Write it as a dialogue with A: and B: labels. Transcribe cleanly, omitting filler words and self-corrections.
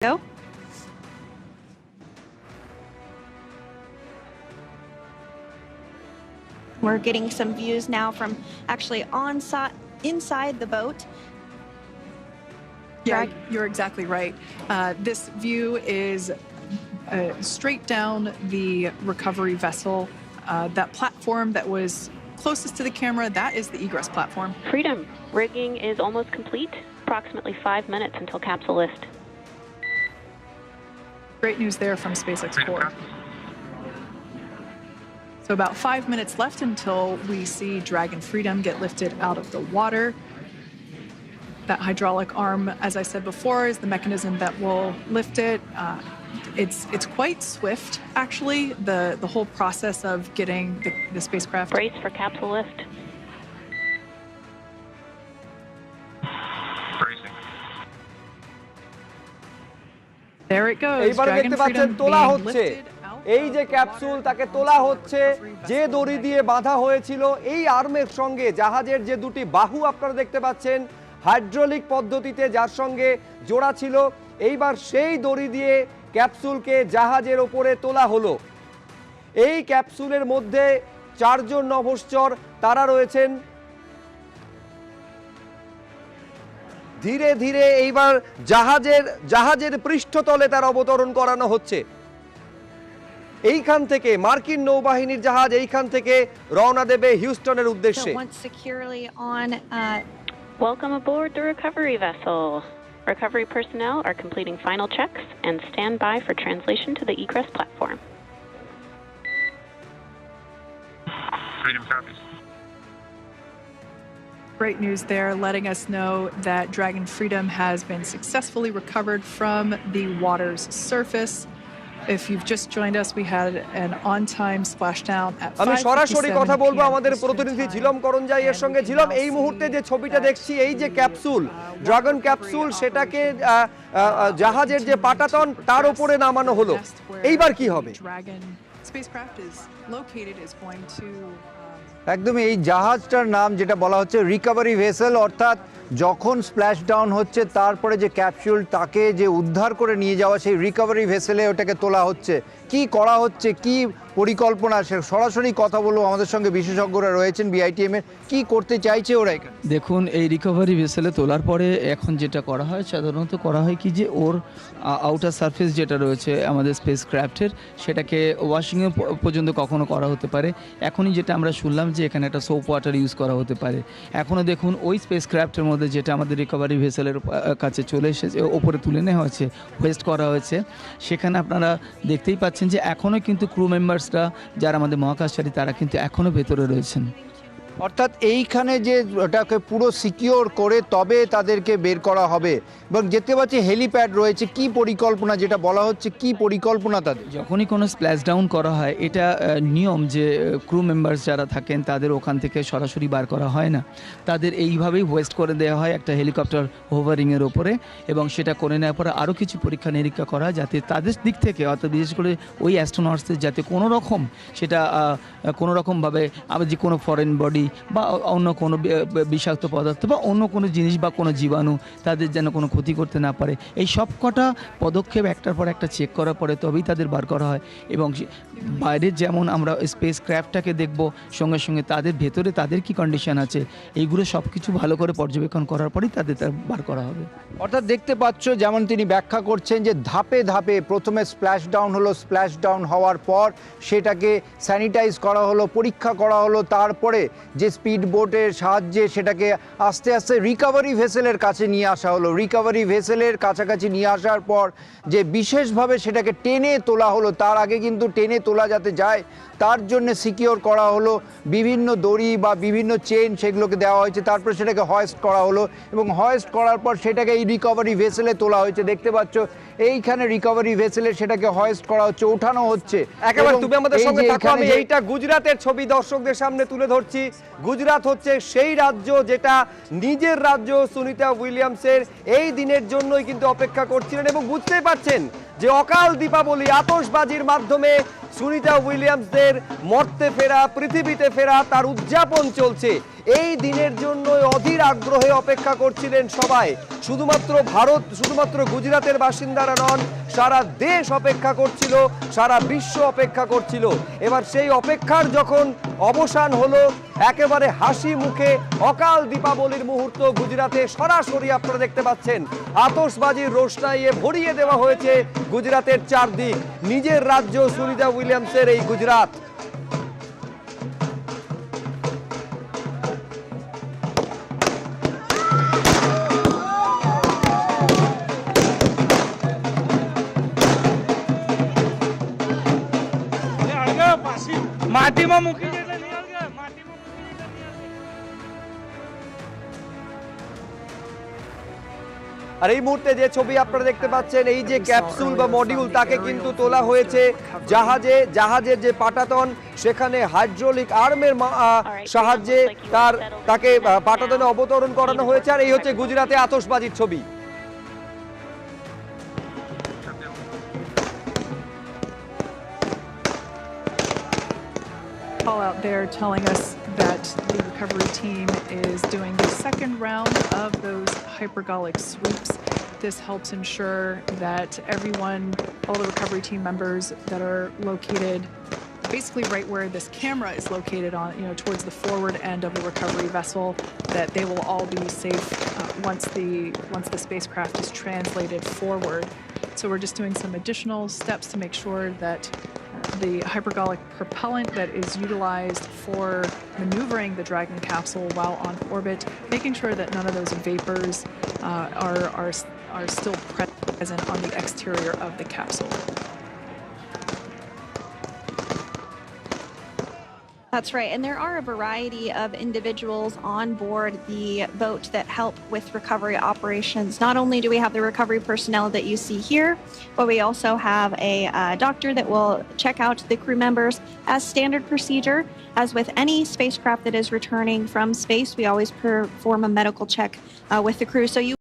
A: Go. We're getting some views now from actually inside the boat.
B: Yeah, you're exactly right. This view is straight down the recovery vessel. That platform that was closest to the camera, that is the egress platform.
C: Freedom, rigging is almost complete. Approximately 5 minutes until capsule lift.
B: Great news there from SpaceX Core. So about 5 minutes left until we see Dragon Freedom get lifted out of the water. That hydraulic arm, as I said before, is the mechanism that will lift it. It's quite swift, actually, the whole process of getting the spacecraft.
C: Brace for capsule lift.
D: Bracing.
B: There it goes.
E: এইবারে দেখতে পাচ্ছেন তোলা হচ্ছে এই যে capsule তাকে তোলা হচ্ছে যে দড়ি দিয়ে বাঁধা হয়েছিল এই আর্মের সঙ্গে জাহাজের যে দুটি বাহু আপনারা দেখতে পাচ্ছেন হাইড্রোলিক পদ্ধতিতে যার সঙ্গে জোড়া ছিল এইবার সেই দড়ি দিয়ে ক্যাপসুলকে জাহাজের উপরে তোলা হলো এই ক্যাপসুলের মধ্যে চারজন নভশ্চর তারা রয়েছেন ধীরে ধীরে এইবার জাহাজের পৃষ্ঠতলে তার অবতরণ করানো হচ্ছে এইখান থেকে মার্কিন নৌবাহিনীর জাহাজ এইখান থেকে রওনা দেবে হিউস্টনের উদ্দেশ্যে
C: Welcome aboard the recovery vessel. Recovery personnel are completing final checks and stand by for translation to the egress platform.
D: Freedom copies.
B: Great news there, letting us know that Dragon Freedom has been successfully recovered from the water's surface. If you've just joined us, we had an on-time splashdown at 5:57
E: আমি সরাসরি কথা বলবো
B: p.m.
E: আমাদের প্রতিনিধি ঝিলম করঞ্জাই এর সঙ্গে ঝিলম এই মুহূর্তে যে ছবিটা দেখছি এই যে ক্যাপসুল ড্রাগন ক্যাপসুল সেটাকে জাহাজের যে পাটাতন তার উপরে নামানো হলো এইবার কি হবে
B: Dragon spacecraft is located is going to
F: একদমই এই জাহাজটার নাম যেটা বলা হচ্ছে রিকভারি ভেসেল অর্থাৎ যখন স্প্ল্যাশ ডাউন হচ্ছে তারপরে যে ক্যাপসুল তাকে যে উদ্ধার করে নিয়ে যাওয়া সেই রিকভারি ভেসেলে ওটাকে তোলা হচ্ছে কি করা হচ্ছে কি পরিকল্পনা সরাসরি কথা বলবো আমাদের সঙ্গে বিশেষজ্ঞরা রয়েছেন বিআইটিএম এর কি করতে চাইছে ওরা এখানে
G: দেখুন এই রিকভারি ভেসেলে তোলার পরে এখন যেটা করা হয় সাধারণত করা হয় কি যে ওর আউটার সারফেস যেটা রয়েছে আমাদের স্পেস ক্রাফটের সেটাকে ওয়াশিংয়ে পর্যন্ত কখনো করা হতে পারে এখনই যেটা আমরা শুনলাম যে এখানে একটা সোপ ওয়াটার ইউজ করা হতে পারে এখনও দেখুন ওই স্পেস ক্রাফটের মধ্যে যেটা আমাদের রিকভারি ভেসেলের কাছে চলে এসেছে ওপরে তুলে নেওয়া হয়েছে ওয়েস্ট করা হয়েছে সেখানে আপনারা দেখতেই পাচ্ছেন যে এখনও কিন্তু ক্রু মেম্বার্সরা যারা আমাদের মহাকাশচারী তারা কিন্তু এখনও ভেতরে রয়েছেন
F: অর্থাৎ এইখানে যে ওটাকে পুরো সিকিওর করে তবে তাদেরকে বের করা হবে এবং যেতে পাচ্ছি হেলিপ্যাড রয়েছে কি পরিকল্পনা যেটা বলা হচ্ছে কি পরিকল্পনা তাদের
G: যখনই কোনো স্প্ল্যাশ ডাউন করা হয় এটা নিয়ম যে ক্রু মেম্বার্স যারা থাকেন তাদের ওখান থেকে সরাসরি বার করা হয় না তাদের এইভাবেই ওয়েস্ট করে দেওয়া হয় একটা হেলিকপ্টার হোভারিংয়ের ওপরে এবং সেটা করে নেওয়ার পরে আরও কিছু পরীক্ষা নিরীক্ষা করা যাতে তাদের দিক থেকে অর্থাৎ বিশেষ করে ওই অ্যাস্ট্রোনটসদের যাতে কোনো রকম সেটা কোনো রকমভাবে আবার যে কোনো ফরেন বডি বা অন্য কোনো বিষাক্ত পদার্থ বা অন্য কোনো জিনিস বা কোনো জীবাণু তাদের যেন কোনো ক্ষতি করতে না পারে এই সব কটা পদক্ষেপ একটার পর একটা চেক করার পরে তবেই তাদের বার করা হয় এবং বাইরের যেমন আমরা স্পেস ক্রাফটটাকে দেখব সঙ্গে সঙ্গে তাদের ভেতরে তাদের কি কন্ডিশন আছে এইগুলো সব কিছু ভালো করে পর্যবেক্ষণ করার পরেই তাদের বার করা হবে
F: অর্থাৎ দেখতে পাচ্ছ যেমন তিনি ব্যাখ্যা করছেন যে ধাপে ধাপে প্রথমে স্প্ল্যাশ ডাউন হলো স্প্ল্যাশ ডাউন হওয়ার পর সেটাকে স্যানিটাইজ করা হলো পরীক্ষা করা হলো তারপরে যে স্পিড বোটের সাহায্যে সেটাকে আস্তে আস্তে রিকভারি ভেসেলের কাছে নিয়ে আসা হলো রিকভারি ভেসেলের কাছাকাছি নিয়ে আসার পর যে বিশেষভাবে সেটাকে টেনে তোলা হলো তার আগে কিন্তু টেনে তোলা যাতে যায় তার জন্য সিকিওর করা হলো বিভিন্ন দড়ি বা বিভিন্ন চেন সেগুলোকে দেওয়া হয়েছে তারপর সেটাকে হয়েস্ট করা হলো এবং হয়েস্ট করার পর সেটাকে এই রিকভারি ভেসেলে তোলা হয়েছে দেখতে পাচ্ছ এইখানে রিকভারি ভেসেলে সেটাকে হয়েস্ট করা হচ্ছে ওঠানো হচ্ছে
E: একেবারে তুমি আমাদের সঙ্গে থাকো আমি এইটা গুজরাটের ছবি দর্শকদের সামনে তুলে ধরছি গুজরাট হচ্ছে সেই রাজ্য যেটা নিজের রাজ্য সুনিতা উইলিয়ামসের এই দিনের জন্যই কিন্তু অপেক্ষা করছিলেন এবং বুঝতেই পারছেন যে অকাল দীপাবলি আতশবাজির মাধ্যমে সুনিতা উইলিয়ামসদের মর্তে ফেরা, পৃথিবীতে ফেরা তার উদযাপন চলছে। এই দিনের জন্য অধীর আগ্রহে অপেক্ষা করছিলেন সবাই। শুধুমাত্র ভারত, শুধুমাত্র গুজরাটের বাসিন্দারা নন, সারা দেশ অপেক্ষা করছিল, সারা বিশ্ব অপেক্ষা করছিল। এবার সেই অপেক্ষার যখন অবসান হলো, একেবারে হাসি মুখে অকাল দীপাবলির মুহূর্ত গুজরাটে সরাসরি আপনারা দেখতে পাচ্ছেন। আতশবাজির রোশনাইয়ে ভরিয়ে দেওয়া হয়েছে গুজরাটের চারদিক। নিজের রাজ্য সুনিতা উইলিয়ামসের এই গুজরাট।
H: માટીમાં મૂકી દે એટલે નહીં હળગે માટીમાં
E: আর এই মুহূর্তে যে ছবি আপনারা দেখতে পাচ্ছেন, এই যে ক্যাপসুল বা মডিউল তাকে কিন্তু তোলা হয়েছে জাহাজের যে পাটাতন, সেখানে হাইড্রোলিক আর্মের সাহায্যে তাকে পাটাতনে অবতরণ করানো হয়েছে। আর এই হচ্ছে গুজরাটে আতশবাজির ছবি।
B: Call out there telling us that the recovery team is doing the second round of those hypergolic sweeps. This helps ensure that everyone, all the recovery team members that are located basically right where this camera is located on, towards the forward end of the recovery vessel, that they will all be safe once the spacecraft is translated forward. So we're just doing some additional steps to make sure that the hypergolic propellant that is utilized for maneuvering the Dragon capsule while on orbit, making sure that none of those vapors are still present on the exterior of the capsule.
A: That's right. And there are a variety of individuals on board the boat that help with recovery operations. Not only do we have the recovery personnel that you see here, but we also have a doctor that will check out the crew members as standard procedure. As with any spacecraft that is returning from space, we always perform a medical check with the crew. So you